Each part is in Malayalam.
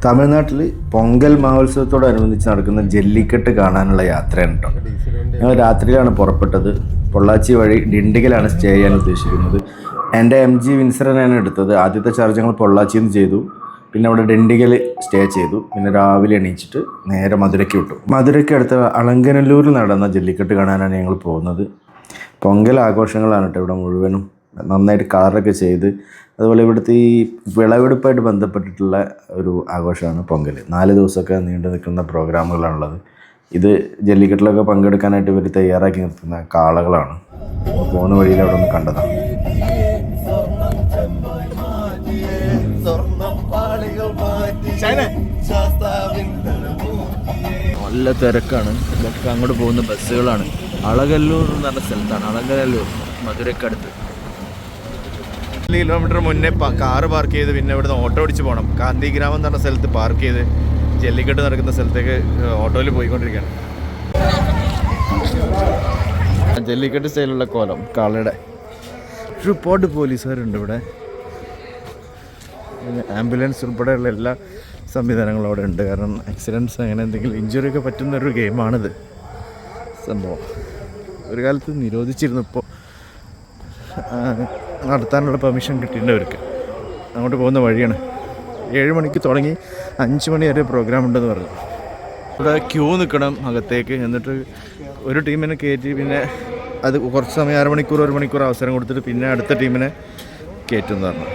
തമിഴ്നാട്ടിൽ പൊങ്കൽ മഹോത്സവത്തോടനുബന്ധിച്ച് നടക്കുന്ന ജല്ലിക്കെട്ട് കാണാനുള്ള യാത്രയാണ് കേട്ടോ. ഞങ്ങൾ രാത്രിയിലാണ് പുറപ്പെട്ടത്. പൊള്ളാച്ചി വഴി ഡിണ്ടിഗലാണ് സ്റ്റേ ചെയ്യാൻ ഉദ്ദേശിക്കുന്നത്. എൻ്റെ MG വിൻസറിനാണ് എടുത്തത്. ആദ്യത്തെ ചാർജ് ഞങ്ങൾ പൊള്ളാച്ചിയിൽ നിന്ന് ചെയ്തു, പിന്നെ അവിടെ ഡിണ്ടിഗൽ സ്റ്റേ ചെയ്തു. പിന്നെ രാവിലെ എണീച്ചിട്ട് നേരെ മധുരയ്ക്ക് വിട്ടു. മധുരയ്ക്ക് അടുത്ത അളങ്കനല്ലൂരിൽ നടന്ന ജല്ലിക്കെട്ട് കാണാനാണ് ഞങ്ങൾ പോകുന്നത്. പൊങ്കൽ ആഘോഷങ്ങളാണ് കേട്ടോ ഇവിടെ മുഴുവനും. നന്നായിട്ട് കളറൊക്കെ ചെയ്ത്, അതുപോലെ ഇവിടുത്തെ ഈ വിളവെടുപ്പായിട്ട് ബന്ധപ്പെട്ടിട്ടുള്ള ഒരു ആഘോഷമാണ് പൊങ്കൽ. 4 ദിവസമൊക്കെ നീണ്ടു നിൽക്കുന്ന പ്രോഗ്രാമുകളാണുള്ളത്. ഇത് ജല്ലിക്കെട്ടിലൊക്കെ പങ്കെടുക്കാനായിട്ട് ഇവർ തയ്യാറാക്കി നിർത്തുന്ന കാളകളാണ്. പോകുന്ന വഴിയിൽ അവിടെ ഒന്ന് കണ്ടതാണ്. നല്ല തിരക്കാണ്. ഇതൊക്കെ അങ്ങോട്ട് പോകുന്ന ബസ്സുകളാണ്. അളകല്ലൂർ എന്ന് പറഞ്ഞ സ്ഥലത്താണ്. അളകനല്ലൂർ മധുരക്കടുത്ത്. കിലോമീറ്റർ മുന്നേ കാറ് പാർക്ക് ചെയ്ത് പിന്നെ ഇവിടുന്ന് ഓട്ടോ ഓടിച്ച് പോകണം. കാന്തിഗ്രാമം എന്ന് പറഞ്ഞ സ്ഥലത്ത് പാർക്ക് ചെയ്ത് ജല്ലിക്കെട്ട് നടക്കുന്ന സ്ഥലത്തേക്ക് ഓട്ടോയിൽ പോയിക്കൊണ്ടിരിക്കുകയാണ്. ജല്ലിക്കെട്ട് സ്റ്റൈലുള്ള കോലം കാളയുടെ. ഒരുപാട് പോലീസുകാരുണ്ട് ഇവിടെ. ആംബുലൻസ് ഉൾപ്പെടെയുള്ള എല്ലാ സംവിധാനങ്ങളും അവിടെ ഉണ്ട്. കാരണം ആക്സിഡൻറ്റ്സ് അങ്ങനെ എന്തെങ്കിലും ഇഞ്ചുറി ഒക്കെ പറ്റുന്നൊരു ഗെയിമാണിത്. സംഭവം ഒരു കാലത്ത് നിരോധിച്ചിരുന്നു. ഇപ്പോൾ നടത്താനുള്ള പെർമിഷൻ കിട്ടിയിട്ടവർക്ക്. അങ്ങോട്ട് പോകുന്ന വഴിയാണ്. 7 മണിക്ക് തുടങ്ങി 5 മണി വരെ പ്രോഗ്രാം ഉണ്ടെന്ന് പറഞ്ഞു. ഇവിടെ ക്യൂ നിൽക്കണം അകത്തേക്ക്. എന്നിട്ട് ഒരു ടീമിനെ കയറ്റി പിന്നെ അത് കുറച്ച് സമയം 1 മണിക്കൂർ അവസരം കൊടുത്തിട്ട് പിന്നെ അടുത്ത ടീമിനെ കയറ്റുമെന്ന് പറഞ്ഞു.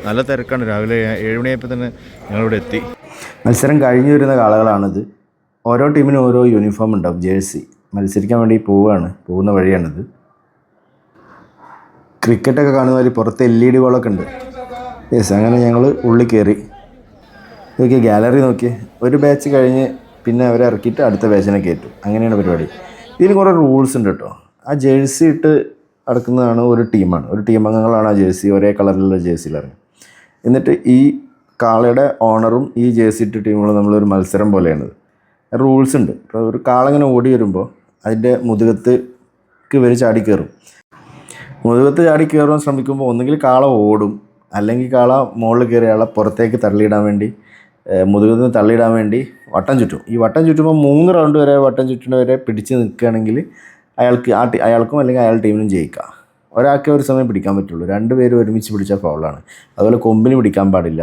നല്ല തിരക്കാണ്. രാവിലെ 7 മണിയായപ്പോൾ തന്നെ ഞങ്ങളിവിടെ എത്തി. മത്സരം കഴിഞ്ഞു വരുന്ന കാളകളാണിത്. ഓരോ ടീമിനും ഓരോ യൂണിഫോം ഉണ്ടാവും, ജേഴ്സി. മത്സരിക്കാൻ വേണ്ടി പോകുന്ന വഴിയാണിത്. ക്രിക്കറ്റൊക്കെ കാണുന്ന മാതിരി പുറത്ത് LED ബോളൊക്കെ ഉണ്ട്. യെസ്, അങ്ങനെ ഞങ്ങൾ ഉള്ളിൽ കയറി. നോക്കിയാൽ ഗാലറി നോക്കിയേ. ഒരു ബാച്ച് കഴിഞ്ഞ് പിന്നെ അവരെ ഇറക്കിയിട്ട് അടുത്ത ബാച്ചിനെ കയറ്റും. അങ്ങനെയാണ് പരിപാടി. ഇതിന് കുറേ റൂൾസ് ഉണ്ട് കേട്ടോ. ആ ജേഴ്സി ഇട്ട് നടക്കുന്നതാണ് ഒരു ടീമാണ്. ഒരു ടീം അംഗങ്ങളാണ് ആ ജേഴ്സി ഒരേ കളറിലുള്ള ജേഴ്സിയിൽ ഇറങ്ങി. എന്നിട്ട് ഈ കാളയുടെ ഓണറും ഈ ജേഴ്സി ഇട്ട് ടീമുകളും നമ്മളൊരു മത്സരം പോലെയാണിത്. റൂൾസ് ഉണ്ട്. ഇപ്പോൾ ഒരു കാള ഇങ്ങനെ ഓടി വരുമ്പോൾ അതിൻ്റെ മുതുകത്തേക്ക് ഇവർ ചാടി കയറും. മുതുകത്ത് ചാടി കയറാൻ ശ്രമിക്കുമ്പോൾ ഒന്നുകിൽ കാള ഓടും, അല്ലെങ്കിൽ കാള മുകളിൽ കയറിയ ആളെ പുറത്തേക്ക് തള്ളിയിടാൻ വേണ്ടി, മുതുകത്ത് നിന്ന് തള്ളിയിടാൻ വേണ്ടി വട്ടം ചുറ്റും. ഈ വട്ടം ചുറ്റുമ്പോൾ 3 റൗണ്ട് വരെ വട്ടം ചുറ്റുന്നവരെ പിടിച്ച് നിൽക്കുകയാണെങ്കിൽ അയാൾക്കും അല്ലെങ്കിൽ അയാളുടെ ടീമിനും ജയിക്കാം. ഒരാൾക്കേ ഒരു സമയം പിടിക്കാൻ പറ്റുള്ളൂ. 2 പേര് ഒരുമിച്ച് പിടിച്ചാൽ ഫൗളാണ്. അതുപോലെ കൊമ്പിന് പിടിക്കാൻ പാടില്ല.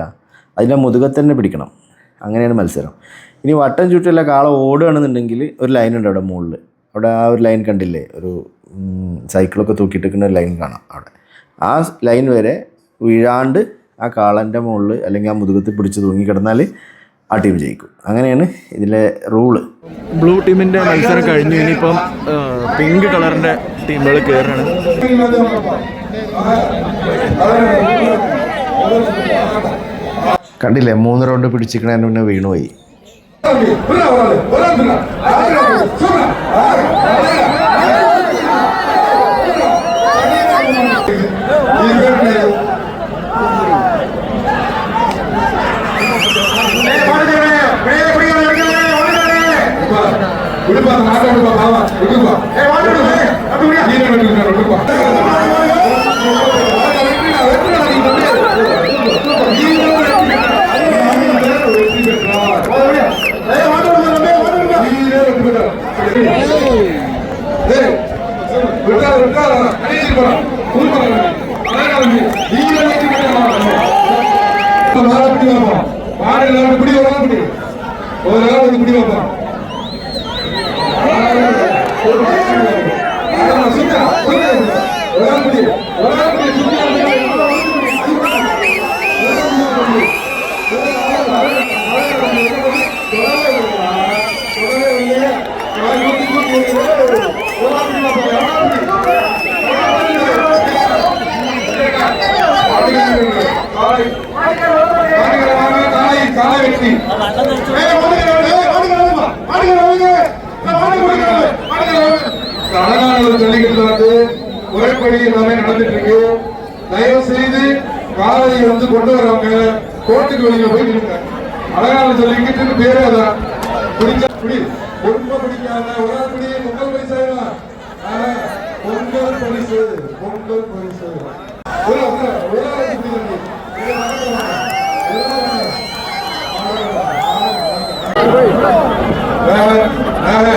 അതിൻ്റെ മുതുകത്ത് തന്നെ പിടിക്കണം. അങ്ങനെയാണ് മത്സരം. ഇനി വട്ടം ചുറ്റല്ല കാള ഓടുകയാണെന്നുണ്ടെങ്കിൽ ഒരു ലൈൻ ഉണ്ട് അവിടെ മുകളിൽ. അവിടെ ആ ഒരു ലൈൻ കണ്ടില്ലേ, ഒരു സൈക്കിളൊക്കെ തൂക്കിയിട്ടിരിക്കുന്ന ഒരു ലൈൻ കാണാം അവിടെ. ആ ലൈൻ വരെ വീഴാണ്ട് ആ കാളൻ്റെ മുകളിൽ അല്ലെങ്കിൽ ആ മുതുകത്ത് പിടിച്ച് തൂങ്ങിക്കിടന്നാൽ ആ ടീം ജയിക്കും. അങ്ങനെയാണ് ഇതിലെ റൂള്. ബ്ലൂ ടീമിൻ്റെ മത്സരം കഴിഞ്ഞു. ഇനിയിപ്പം പിങ്ക് കളറിൻ്റെ ടീമുകൾ കയറാണ്. കണ്ടില്ലേ, 3 റൗണ്ട് പിടിച്ചിരിക്കണതിന് മുന്നേ വീണുപോയി. ஜல்லிக்கட்டுல வந்து முறைப்படி எல்லாமே நடந்துட்டு இருக்கு. தயவு செய்து காலையை வந்து கொண்டு வரவங்க கோர்ட்டுக்கு வெளியில போய் நிற்க. அழகான சொல்லிக்கிட்டு பேரு அதான் குடிச்சா குடி ரொம்ப பிடிக்காத ஒரு ஆள் குடி பொங்கல் பரிசு பொங்கல் பரிசு பொங்கல் பரிசு ஒரு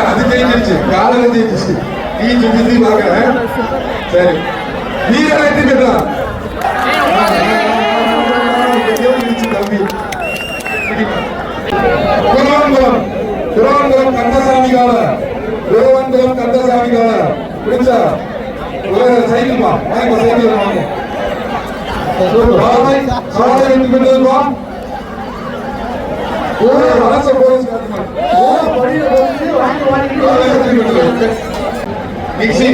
அது ஜெயிச்சிருச்சு காலையில ஜெயிச்சிச்சு நீ சுத்தி பாக்குறேன் சரி வீரரை பெற்றான் தம்பி திருவனந்தபுரம் கந்தசாமி கால திருவனந்தபுரம் கந்தசாமி கால பிடிச்சா சைக்கிள் வா வாங்க சைக்கிள் வாங்க சாலை வெற்றி பெற்றதுப்பா அரச போலீஸ் மிக்சி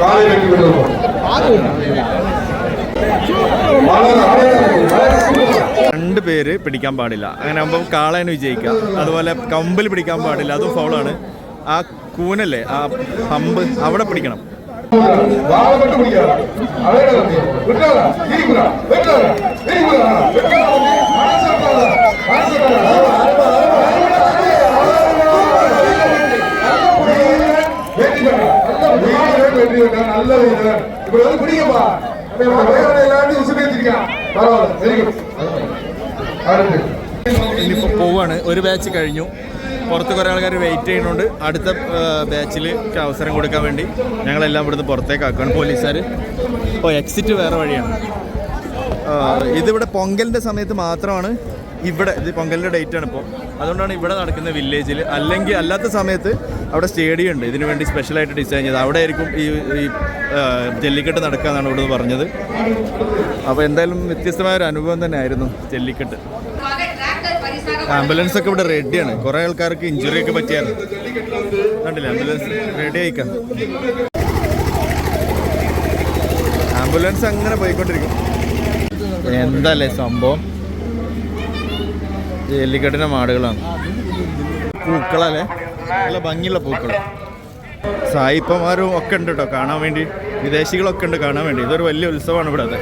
காலை வெற்றி பெற்றதுப்பா 2 പേര് പിടിക്കാൻ പാടില്ല. അങ്ങനെ ആകുമ്പോൾ കാളേനെ വിജയിക്കാം. അതുപോലെ കമ്പിൽ പിടിക്കാൻ പാടില്ല, അതും ഫൗളാണ്. ആ കൂനല്ലേ, ആ ഹമ്പ് അവിടെ പിടിക്കണം. நல்ல இப்ப வந்து பிடிக்கப்பா ഇനിയിപ്പോൾ പോവാണ്. ഒരു ബാച്ച് കഴിഞ്ഞു. പുറത്ത് കുറേ ആൾക്കാർ വെയിറ്റ് ചെയ്യുന്നുണ്ട് അടുത്ത ബാച്ചിൽ അവസരം കൊടുക്കാൻ വേണ്ടി. ഞങ്ങളെല്ലാം ഇവിടുന്ന് പുറത്തേക്കാക്കുകയാണ് പോലീസുകാർ. ഇപ്പോൾ എക്സിറ്റ് വേറെ വഴിയാണ്. ഇതിവിടെ പൊങ്കലിൻ്റെ സമയത്ത് മാത്രമാണ് ഇവിടെ, ഇത് പൊങ്കലിൻ്റെ ഡേറ്റാണ് ഇപ്പോൾ, അതുകൊണ്ടാണ് ഇവിടെ നടക്കുന്ന വില്ലേജിൽ. അല്ലെങ്കിൽ അല്ലാത്ത സമയത്ത് അവിടെ സ്റ്റേഡിയം ഉണ്ട് ഇതിനു വേണ്ടി സ്പെഷ്യലായിട്ട് ഡിസൈൻ ചെയ്ത്, അവിടെ ആയിരിക്കും ഈ ജല്ലിക്കെട്ട് നടക്കാമെന്നാണ് ഇവിടുന്ന് പറഞ്ഞത്. അപ്പോൾ എന്തായാലും വ്യത്യസ്തമായൊരു അനുഭവം തന്നെ ആയിരുന്നു ജല്ലിക്കെട്ട്. ആംബുലൻസ് ഒക്കെ ഇവിടെ റെഡിയാണ്. കുറേ ആൾക്കാർക്ക് ഇഞ്ചുറി ഒക്കെ പറ്റിയാണ്. കണ്ടില്ലേ, ആംബുലൻസ് റെഡി ആയിക്കാം. ആംബുലൻസ് അങ്ങനെ പോയിക്കൊണ്ടിരിക്കും. എന്തല്ലേ സംഭവം, ജല്ലിക്കെട്ടിൻ്റെ മാടുകളാണ്. പൂക്കളല്ലേ, നല്ല ഭംഗിയുള്ള പൂക്കൾ. സായിപ്പന്മാരും ഒക്കെ ഉണ്ട് കേട്ടോ കാണാൻ വേണ്ടി, വിദേശികളൊക്കെ ഉണ്ട് കാണാൻ വേണ്ടി. ഇതൊരു വലിയ ഉത്സവമാണ് ഇവിടെ. അതെ,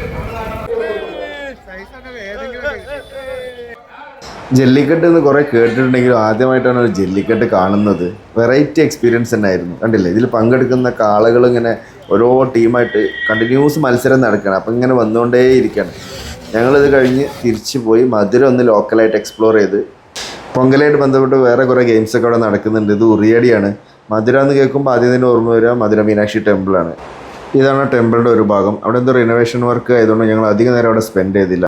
ജല്ലിക്കെട്ട് എന്ന് കുറേ കേട്ടിട്ടുണ്ടെങ്കിലും ആദ്യമായിട്ടാണ് ഒരു ജല്ലിക്കെട്ട് കാണുന്നത്. വെറൈറ്റി എക്സ്പീരിയൻസ് തന്നെ ആയിരുന്നു. കണ്ടില്ലേ, ഇതിൽ പങ്കെടുക്കുന്ന കാളകൾ ഇങ്ങനെ ഓരോ ടീമായിട്ട് കണ്ടിന്യൂസ് മത്സരം നടക്കുകയാണ്. അപ്പം ഇങ്ങനെ വന്നുകൊണ്ടേ ഇരിക്കുകയാണ്. ഞങ്ങളിത് കഴിഞ്ഞ് തിരിച്ചു പോയി മധുര ഒന്ന് ലോക്കലായിട്ട് എക്സ്പ്ലോർ ചെയ്ത്. പൊങ്കലായിട്ട് ബന്ധപ്പെട്ട് വേറെ കുറേ ഗെയിംസൊക്കെ അവിടെ നടക്കുന്നുണ്ട്. ഇത് ഉറിയടിയാണ്. മധുര എന്ന് കേൾക്കുമ്പോൾ ആദ്യം തന്നെ ഓർമ്മ വരിക മധുര മീനാക്ഷി ടെമ്പിളാണ്. ഇതാണ് ടെമ്പിളിൻ്റെ ഒരു ഭാഗം. അവിടെ എന്തോ റിനോവേഷൻ വർക്ക് ആയതുകൊണ്ട് ഞങ്ങൾ അധികം നേരം അവിടെ സ്പെൻഡ് ചെയ്തില്ല.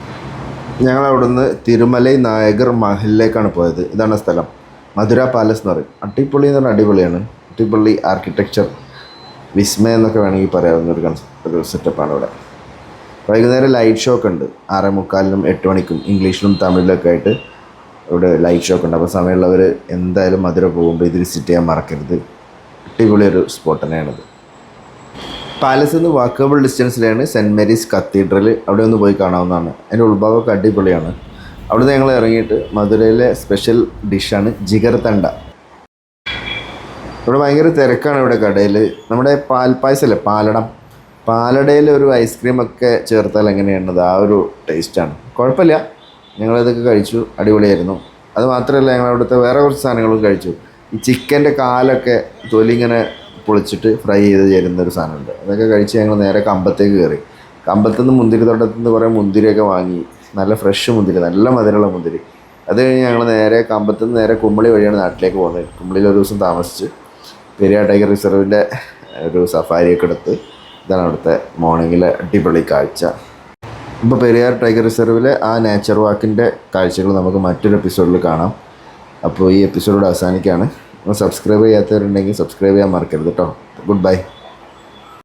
ഞങ്ങൾ അവിടുന്ന് തിരുമലൈ നായകർ മഹലിലേക്കാണ് പോയത്. ഇതാണ് സ്ഥലം, മധുര പാലസ് എന്ന് പറയും. അടിപൊളി എന്ന് പറഞ്ഞാൽ അടിപൊളിയാണ്. അടിപൊളി ആർക്കിടെക്ചർ, വിസ്മയം എന്നൊക്കെ വേണമെങ്കിൽ പറയാവുന്ന ഒരു സെറ്റപ്പാണ് ഇവിടെ. വൈകുന്നേരം ലൈറ്റ് ഷോ ഒക്കെ ഉണ്ട്. 6:45-നും 8 മണിക്കും ഇംഗ്ലീഷിലും തമിഴിലൊക്കെ ആയിട്ട് ഇവിടെ ലൈറ്റ് ഷോ ഒക്കെ ഉണ്ട്. അപ്പോൾ സമയമുള്ളവർ എന്തായാലും മധുര പോകുമ്പോൾ ഇത് വിസിറ്റ് ചെയ്യാൻ മറക്കരുത്. അടിപൊളിയൊരു സ്പോട്ട് തന്നെയാണിത്. പാലസിൽ നിന്ന് വാക്കബിൾ ഡിസ്റ്റൻസിലാണ് സെൻറ്റ് മേരീസ് കത്തീഡ്രൽ. അവിടെ ഒന്ന് പോയി കാണാവുന്നതാണ്. അതിൻ്റെ ഉൾഭാഗമൊക്കെ അടിപൊളിയാണ്. അവിടുന്ന് ഞങ്ങൾ ഇറങ്ങിയിട്ട് മധുരയിലെ സ്പെഷ്യൽ ഡിഷാണ് ജിഗർതണ്ട. ഇവിടെ ഭയങ്കര തിരക്കാണ് ഇവിടെ കടയിൽ. നമ്മുടെ പാൽപ്പായസല്ലേ, പാലടയിൽ ഒരു ഐസ്ക്രീമൊക്കെ ചേർത്താൽ എങ്ങനെയാണത്, ആ ഒരു ടേസ്റ്റാണ്. കുഴപ്പമില്ല, ഞങ്ങളിതൊക്കെ കഴിച്ചു, അടിപൊളിയായിരുന്നു. അത് മാത്രമല്ല, ഞങ്ങൾ അവിടുത്തെ വേറെ കുറച്ച് സാധനങ്ങളും കഴിച്ചു. ഈ ചിക്കൻ്റെ കാലൊക്കെ തൊലി ഇങ്ങനെ പൊളിച്ചിട്ട് ഫ്രൈ ചെയ്ത് ചേരുന്നൊരു സാധനമുണ്ട്. അതൊക്കെ കഴിച്ച് ഞങ്ങൾ നേരെ കമ്പത്തേക്ക് കയറി. കമ്പത്തുനിന്ന് മുന്തിരിത്തോട്ടത്തുനിന്ന് കുറേ മുന്തിരിയൊക്കെ വാങ്ങി. നല്ല ഫ്രഷ് മുന്തിരി, നല്ല മധുരമുള്ള മുന്തിരി. അത് കഴിഞ്ഞ് ഞങ്ങൾ നേരെ കമ്പത്തുനിന്ന് നേരെ കുമളി വഴിയാണ് നാട്ടിലേക്ക് പോകുന്നത്. കുമളിയിൽ ഒരു ദിവസം താമസിച്ച് പെരിയാർ ടൈഗർ റിസർവിൻ്റെ ഒരു സഫാരിയൊക്കെ എടുത്ത്. ഇതാണ് അവിടുത്തെ മോർണിംഗിലെ അടിപൊളി കാഴ്ച. ഇപ്പോൾ പെരിയാർ ടൈഗർ റിസർവിലെ ആ നേച്ചർ വാക്കിൻ്റെ കാഴ്ചകൾ നമുക്ക് മറ്റൊരു എപ്പിസോഡിൽ കാണാം. അപ്പോൾ ഈ എപ്പിസോഡ് അവസാനിക്കുകയാണ്. സബ്സ്ക്രൈബ് ചെയ്യാത്തവരുണ്ടെങ്കിൽ സബ്സ്ക്രൈബ് ചെയ്യാൻ മറക്കരുത് കേട്ടോ. Good bye.